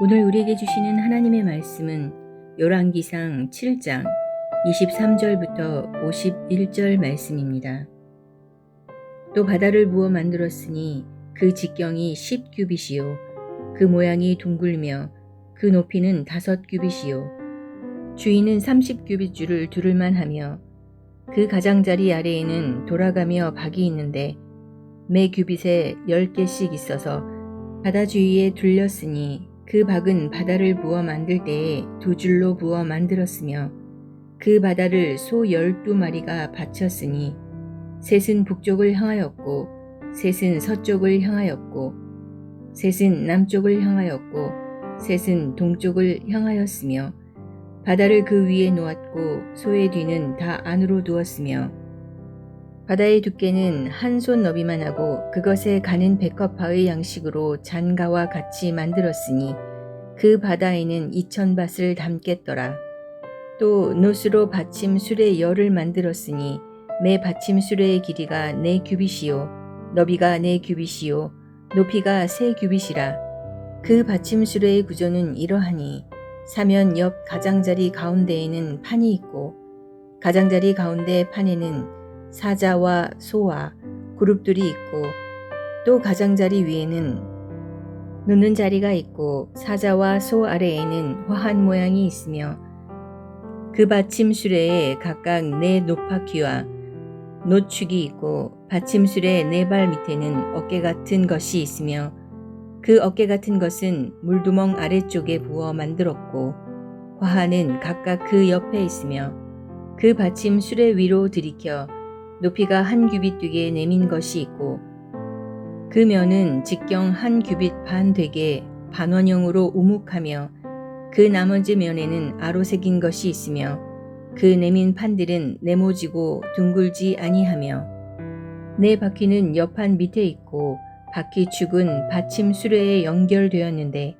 오늘 우리에게 주시는 하나님의 말씀은 열왕기상 7장 23절부터 51절 말씀입니다. 또 바다를 부어 만들었으니 그 직경이 10규빗이요 그 모양이 둥글며 그 높이는 5규빗이요 주위는 30규빗 줄을 두를만 하며 그 가장자리 아래에는 돌아가며 박이 있는데 매 규빗에 10개씩 있어서 바다 주위에 둘렸으니 그 박은 바다를 부어 만들 때에 2줄로 부어 만들었으며 그 바다를 소 12마리가 바쳤으니 셋은 북쪽을 향하였고 셋은 서쪽을 향하였고 셋은 남쪽을 향하였고 셋은 동쪽을 향하였으며 바다를 그 위에 놓았고 소의 뒤는 다 안으로 두었으며 바다의 두께는 한 손 너비만 하고 그것에 가는 백합화의 양식으로 잔가와 같이 만들었으니 그 바다에는 2000밭을 담겠더라. 또 노스로 받침 수레 열을 만들었으니 매 받침 수레의 길이가 4규빗이요 너비가 4규빗이요 높이가 3규빗이라. 그 받침 수레의 구조는 이러하니 사면 옆 가장자리 가운데에는 판이 있고 가장자리 가운데 판에는 사자와 소와 그룹들이 있고 또 가장자리 위에는 놓는 자리가 있고 사자와 소 아래에는 화한 모양이 있으며 그 받침 수레에 각각 4 노파귀와 노축이 있고 받침 수레 4발 밑에는 어깨 같은 것이 있으며 그 어깨 같은 것은 물두멍 아래쪽에 부어 만들었고 화한은 각각 그 옆에 있으며 그 받침 수레 위로 들이켜 높이가 1규빗 되게 내민 것이 있고 그 면은 직경 1규빗 반 되게 반원형으로 우묵하며 그 나머지 면에는 아로 새긴 것이 있으며 그 내민 판들은 네모지고 둥글지 아니하며 4바퀴는 옆판 밑에 있고 바퀴축은 받침 수레에 연결되었는데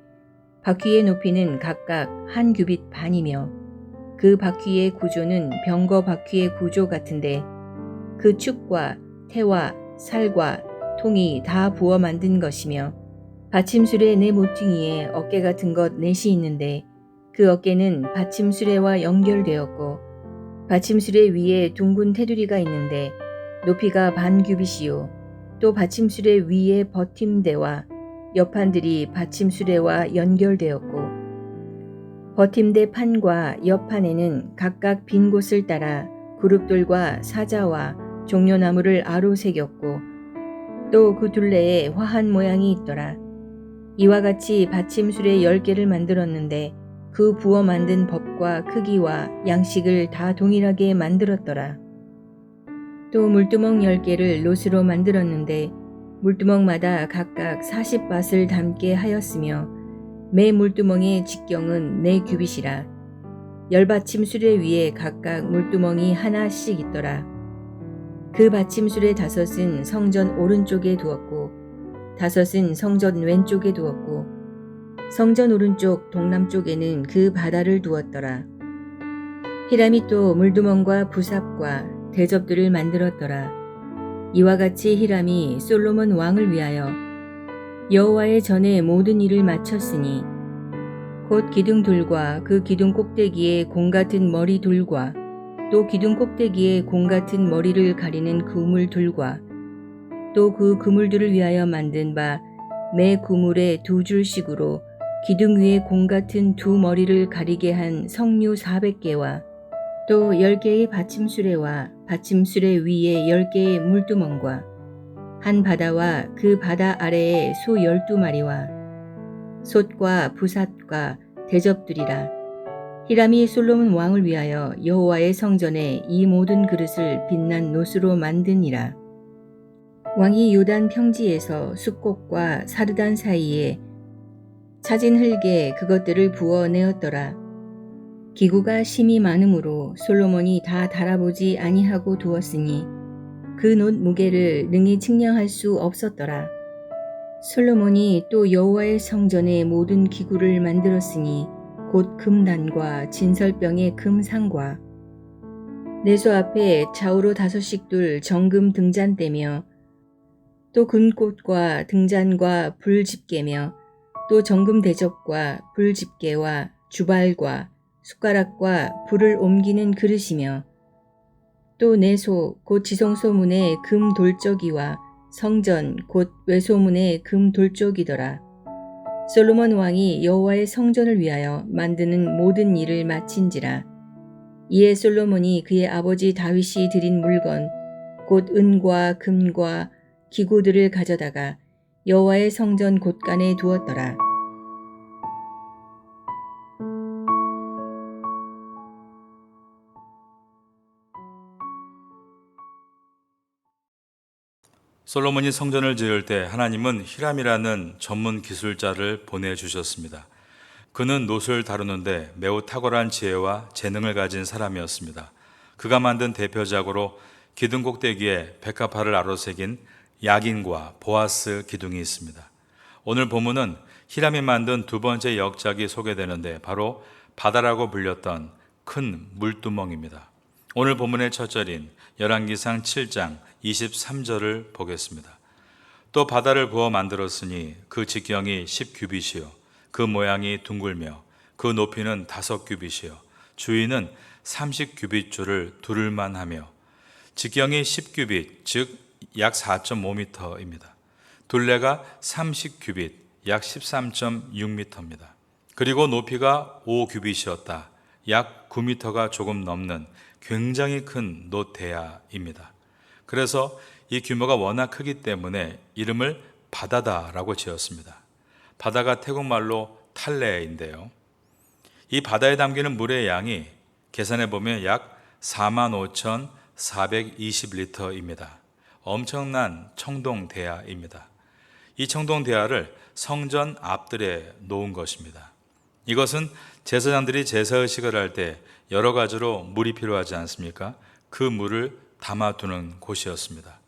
바퀴의 높이는 각각 1규빗 반이며 그 바퀴의 구조는 병거 바퀴의 구조 같은데 그 축과 태와 살과 통이 다 부어 만든 것이며 받침수레 4 모퉁이에 어깨 같은 것 4이 있는데 그 어깨는 받침수레와 연결되었고 받침수레 위에 둥근 테두리가 있는데 높이가 반규빗이요 또 받침수레 위에 버팀대와 옆판들이 받침수레와 연결되었고 버팀대 판과 옆판에는 각각 빈 곳을 따라 그룹돌과 사자와 종려나무를 아로 새겼고 또 그 둘레에 화한 모양이 있더라. 이와 같이 받침수레 10개를 만들었는데 그 부어 만든 법과 크기와 양식을 다 동일하게 만들었더라. 또 물두멍 10개를 노스로 만들었는데 물두멍마다 각각 40밭을 담게 하였으며 매 물두멍의 직경은 4규빗이라. 10받침 수레 위에 각각 물두멍이 하나씩 있더라. 그 받침수레 5은 성전 오른쪽에 두었고 5은 성전 왼쪽에 두었고 성전 오른쪽 동남쪽에는 그 바다를 두었더라. 히람이 또 물두멍과 부삽과 대접들을 만들었더라. 이와 같이 히람이 솔로몬 왕을 위하여 여호와의 전에 모든 일을 마쳤으니 곧 기둥둘과 그 기둥 꼭대기에 공 같은 머리둘과 또 기둥 꼭대기에 공 같은 머리를 가리는 그물둘과 또 그 그물들을 위하여 만든 바 매 그물에 2줄씩으로 기둥 위에 공 같은 2 머리를 가리게 한 석류 400개와 또 10개의 받침수레와 받침수레 위에 10개의 물두멍과 한 바다와 그 바다 아래에 소 12마리와 솥과 부삿과 대접들이라. 히람이 솔로몬 왕을 위하여 여호와의 성전에 이 모든 그릇을 빛난 노스로 만드니라. 왕이 요단 평지에서 숫곡과 사르단 사이에 차진 흙에 그것들을 부어 내었더라. 기구가 심이 많으므로 솔로몬이 다 달아보지 아니하고 두었으니 그 놋 무게를 능히 측량할 수 없었더라. 솔로몬이 또 여호와의 성전의 모든 기구를 만들었으니 곧 금단과 진설병의 금상과 내소 앞에 좌우로 5씩 둘 정금 등잔대며 또 금꽃과 등잔과 불집게며 또 정금 대접과 불집게와 주발과 숟가락과 불을 옮기는 그릇이며 또 내소 곧 지성소문의 금 돌적이와 성전 곧 외소문의 금 돌적이더라. 솔로몬 왕이 여호와의 성전을 위하여 만드는 모든 일을 마친지라. 이에 솔로몬이 그의 아버지 다윗이 드린 물건 곧 은과 금과 기구들을 가져다가 여호와의 성전 곳간에 두었더라. 솔로몬이 성전을 지을 때 하나님은 히람이라는 전문 기술자를 보내주셨습니다. 그는 놋을 다루는데 매우 탁월한 지혜와 재능을 가진 사람이었습니다. 그가 만든 대표작으로 기둥 꼭대기에 백합화를 아로새긴 야긴과 보아스 기둥이 있습니다. 오늘 본문은 히람이 만든 두 번째 역작이 소개되는데 바로 바다라고 불렸던 큰 물두멍입니다. 오늘 본문의 첫 절인 열왕기상 7장 23절을 보겠습니다. 또 바다를 부어 만들었으니 그 직경이 10규빗이요 그 모양이 둥글며 그 높이는 5규빗이요 주위는 30규빗 줄을 두를만 하며 직경이 10규빗 즉 약 4.5m입니다. 둘레가 30규빗 약 13.6m입니다. 그리고 높이가 5규빗이었다. 약 9m가 조금 넘는 굉장히 큰 놋대야입니다. 그래서 이 규모가 워낙 크기 때문에 이름을 바다다라고 지었습니다. 바다가 태국말로 탈레인데요. 이 바다에 담기는 물의 양이 계산해 보면 약 45,420리터입니다. 엄청난 청동대야입니다. 이 청동대야를 성전 앞뜰에 놓은 것입니다. 이것은 제사장들이 제사의식을 할 때 여러 가지로 물이 필요하지 않습니까? 그 물을 담아두는 곳이었습니다.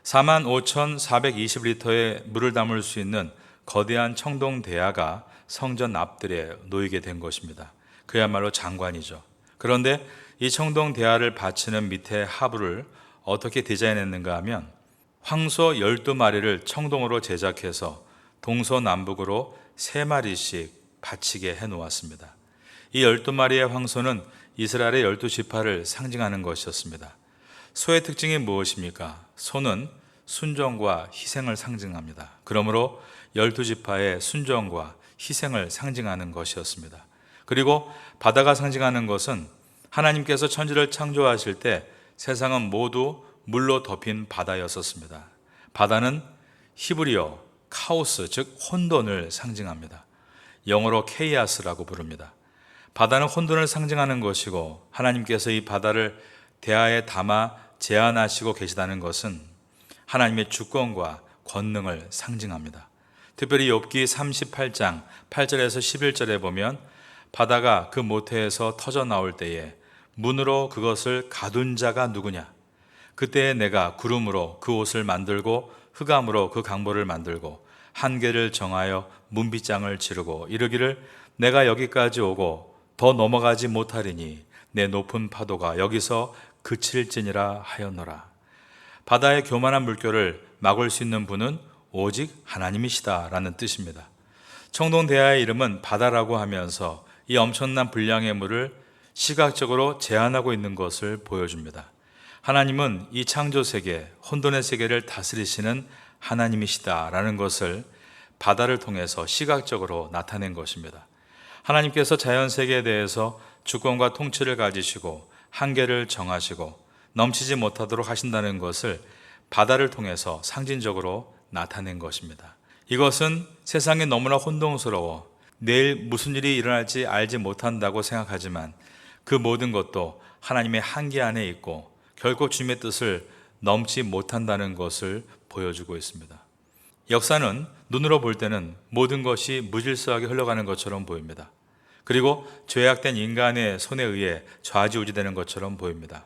45,420리터의 물을 담을 수 있는 거대한 청동대야가 성전 앞뜰에 놓이게 된 것입니다. 그야말로 장관이죠. 그런데 이 청동대야를 받치는 밑에 하부를 어떻게 디자인했는가 하면 황소 12마리를 청동으로 제작해서 동서남북으로 3마리씩 받치게 해놓았습니다. 이 12마리의 황소는 이스라엘의 12지파를 상징하는 것이었습니다. 소의 특징이 무엇입니까? 소는 순종과 희생을 상징합니다. 그러므로 12지파의 순종과 희생을 상징하는 것이었습니다. 그리고 바다가 상징하는 것은 하나님께서 천지를 창조하실 때 세상은 모두 물로 덮인 바다였었습니다. 바다는 히브리어 카오스 즉 혼돈을 상징합니다. 영어로 케이아스라고 부릅니다. 바다는 혼돈을 상징하는 것이고 하나님께서 이 바다를 대야에 담아 제한하시고 계시다는 것은 하나님의 주권과 권능을 상징합니다. 특별히 욥기 38장 8절에서 11절에 보면 바다가 그 모태에서 터져 나올 때에 문으로 그것을 가둔 자가 누구냐? 그때에 내가 구름으로 그 옷을 만들고 흑암으로 그 강보를 만들고 한계를 정하여 문빗장을 지르고 이르기를 내가 여기까지 오고 더 넘어가지 못하리니 내 높은 파도가 여기서 그칠지니라 하였노라. 바다의 교만한 물결을 막을 수 있는 분은 오직 하나님이시다라는 뜻입니다. 청동대야의 이름은 바다라고 하면서 이 엄청난 분량의 물을 시각적으로 제한하고 있는 것을 보여줍니다. 하나님은 이 창조 세계, 혼돈의 세계를 다스리시는 하나님이시다라는 것을 바다를 통해서 시각적으로 나타낸 것입니다. 하나님께서 자연 세계에 대해서 주권과 통치를 가지시고 한계를 정하시고 넘치지 못하도록 하신다는 것을 바다를 통해서 상징적으로 나타낸 것입니다. 이것은 세상이 너무나 혼동스러워 내일 무슨 일이 일어날지 알지 못한다고 생각하지만 그 모든 것도 하나님의 한계 안에 있고 결코 주님의 뜻을 넘지 못한다는 것을 보여주고 있습니다. 역사는 눈으로 볼 때는 모든 것이 무질서하게 흘러가는 것처럼 보입니다. 그리고 죄악된 인간의 손에 의해 좌지우지되는 것처럼 보입니다.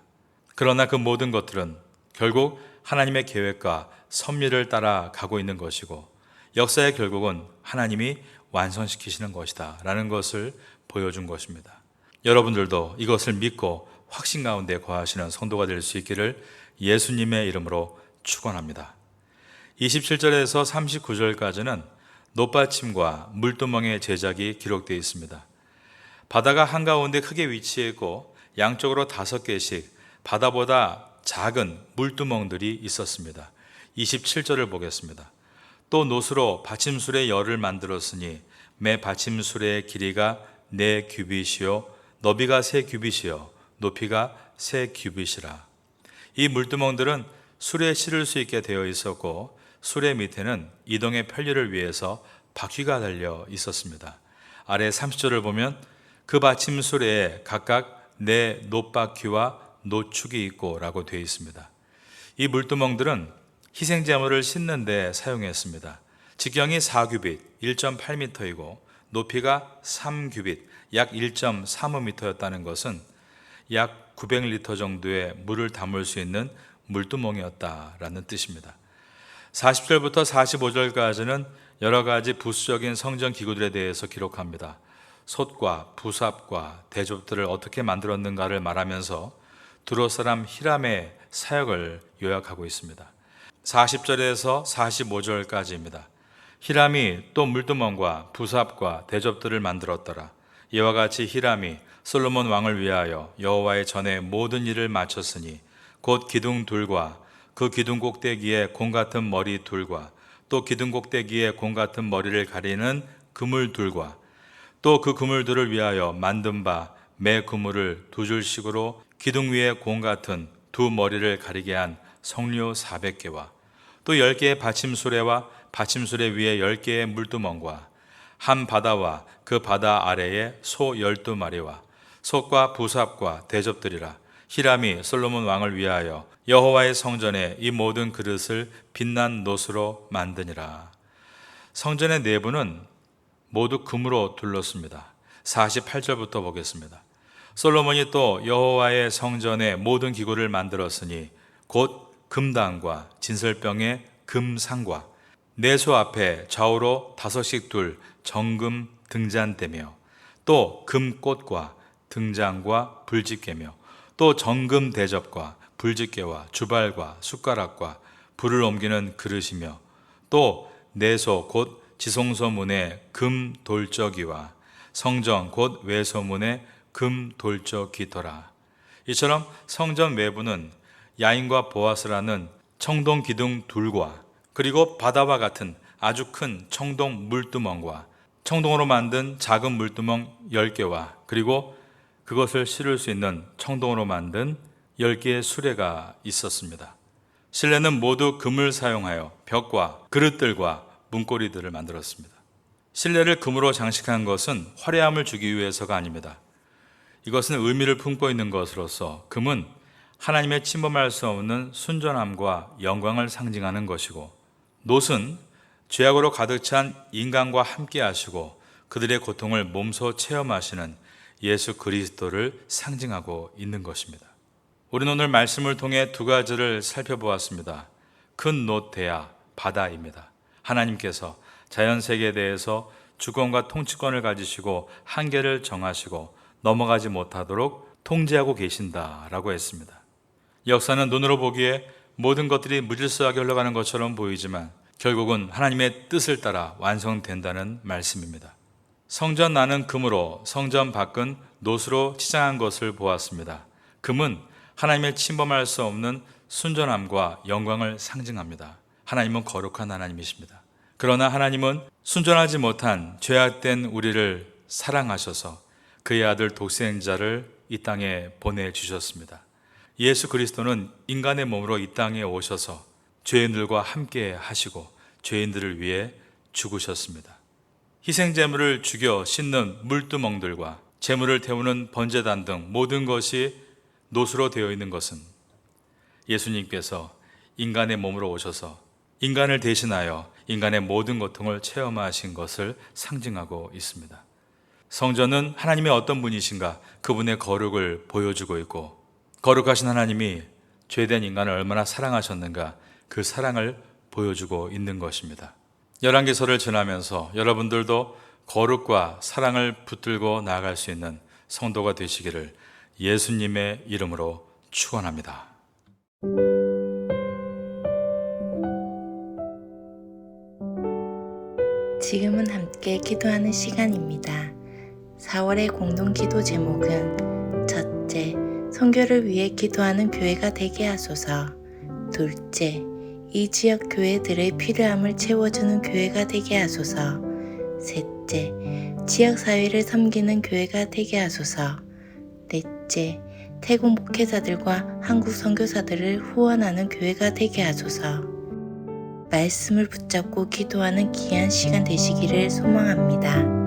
그러나 그 모든 것들은 결국 하나님의 계획과 섭리를 따라 가고 있는 것이고 역사의 결국은 하나님이 완성시키시는 것이다 라는 것을 보여준 것입니다. 여러분들도 이것을 믿고 확신 가운데 거하시는 성도가 될 수 있기를 예수님의 이름으로 축원합니다. 27절에서 39절까지는 놋받침과 물두멍의 제작이 기록되어 있습니다. 바다가 한가운데 크게 위치해 있고 양쪽으로 5개씩 바다보다 작은 물두멍들이 있었습니다. 27절을 보겠습니다. 또 놋으로 받침술의 열을 만들었으니 매 받침술의 길이가 4규빗이요 너비가 3규빗이요 높이가 3규빗이라. 이 물두멍들은 술에 실을 수 있게 되어 있었고 술의 밑에는 이동의 편리를 위해서 바퀴가 달려 있었습니다. 아래 30절을 보면 그 받침술에 각각 4 놋바퀴와 놋축이 있고 라고 되어 있습니다. 이 물두멍들은 희생제물을 싣는 데 사용했습니다. 직경이 4규빗 1.8m이고 높이가 3규빗 약 1.35m였다는 것은 약 900리터 정도의 물을 담을 수 있는 물두멍이었다라는 뜻입니다. 40절부터 45절까지는 여러 가지 부수적인 성전 기구들에 대해서 기록합니다. 솥과 부삽과 대접들을 어떻게 만들었는가를 말하면서 두로 사람 히람의 사역을 요약하고 있습니다. 40절에서 45절까지입니다. 히람이 또 물두멍과 부삽과 대접들을 만들었더라. 이와 같이 히람이 솔로몬 왕을 위하여 여호와의 전에 모든 일을 마쳤으니 곧 기둥 둘과 그 기둥 꼭대기에 공 같은 머리 둘과 또 기둥 꼭대기에 공 같은 머리를 가리는 그물 둘과 또 그 그물들을 위하여 만든 바 매 그물을 2줄씩으로 기둥 위에 공 같은 2 머리를 가리게 한 석류 400개와 또 10개의 받침수레와 받침수레 위에 10개의 물두멍과 한 바다와 그 바다 아래에 소 12마리와 솥과 부삽과 대접들이라. 히람이 솔로몬 왕을 위하여 여호와의 성전에 이 모든 그릇을 빛난 놋으로 만드니라. 성전의 내부는 모두 금으로 둘렀습니다. 48절부터 보겠습니다. 솔로몬이 또 여호와의 성전에 모든 기구를 만들었으니 곧 금당과 진설병의 금상과 내소 앞에 좌우로 5씩 둘 정금 등잔대며 또 금꽃과 등잔과 불집게며 또 정금 대접과 불집게와 주발과 숟가락과 불을 옮기는 그릇이며 또 내소 곧 지성소문의 금 돌적이와 성전 곧 외소문의 금 돌적이더라. 이처럼 성전 외부는 야인과 보아스라는 청동 기둥 둘과 그리고 바다와 같은 아주 큰 청동 물두멍과 청동으로 만든 작은 물두멍 10개와 그리고 그것을 실을 수 있는 청동으로 만든 10개의 수레가 있었습니다. 실내는 모두 금을 사용하여 벽과 그릇들과 문고리들을 만들었습니다. 실내를 금으로 장식한 것은 화려함을 주기 위해서가 아닙니다. 이것은 의미를 품고 있는 것으로서 금은 하나님의 침범할 수 없는 순전함과 영광을 상징하는 것이고 놋은 죄악으로 가득 찬 인간과 함께 하시고 그들의 고통을 몸소 체험하시는 예수 그리스도를 상징하고 있는 것입니다. 우리는 오늘 말씀을 통해 2가지를 살펴보았습니다. 큰 놋 대야 바다입니다. 하나님께서 자연세계에 대해서 주권과 통치권을 가지시고 한계를 정하시고 넘어가지 못하도록 통제하고 계신다라고 했습니다. 역사는 눈으로 보기에 모든 것들이 무질서하게 흘러가는 것처럼 보이지만 결국은 하나님의 뜻을 따라 완성된다는 말씀입니다. 성전 안은 금으로 성전 밖은 놋으로 치장한 것을 보았습니다. 금은 하나님의 침범할 수 없는 순전함과 영광을 상징합니다. 하나님은 거룩한 하나님이십니다. 그러나 하나님은 순전하지 못한 죄악된 우리를 사랑하셔서 그의 아들 독생자를 이 땅에 보내주셨습니다. 예수 그리스도는 인간의 몸으로 이 땅에 오셔서 죄인들과 함께 하시고 죄인들을 위해 죽으셨습니다. 희생제물을 죽여 씻는 물두멍들과 제물을 태우는 번제단 등 모든 것이 놋으로 되어 있는 것은 예수님께서 인간의 몸으로 오셔서 인간을 대신하여 인간의 모든 고통을 체험하신 것을 상징하고 있습니다. 성전은 하나님의 어떤 분이신가 그분의 거룩을 보여주고 있고 거룩하신 하나님이 죄된 인간을 얼마나 사랑하셨는가 그 사랑을 보여주고 있는 것입니다. 열왕기서를 지나면서 여러분들도 거룩과 사랑을 붙들고 나아갈 수 있는 성도가 되시기를 예수님의 이름으로 축원합니다. 지금은 함께 기도하는 시간입니다. 4월의 공동기도 제목은 첫째, 선교를 위해 기도하는 교회가 되게 하소서. 둘째, 이 지역 교회들의 필요함을 채워주는 교회가 되게 하소서. 셋째, 지역사회를 섬기는 교회가 되게 하소서. 넷째, 태국 목회자들과 한국 선교사들을 후원하는 교회가 되게 하소서. 말씀을 붙잡고 기도하는 귀한 시간 되시기를 소망합니다.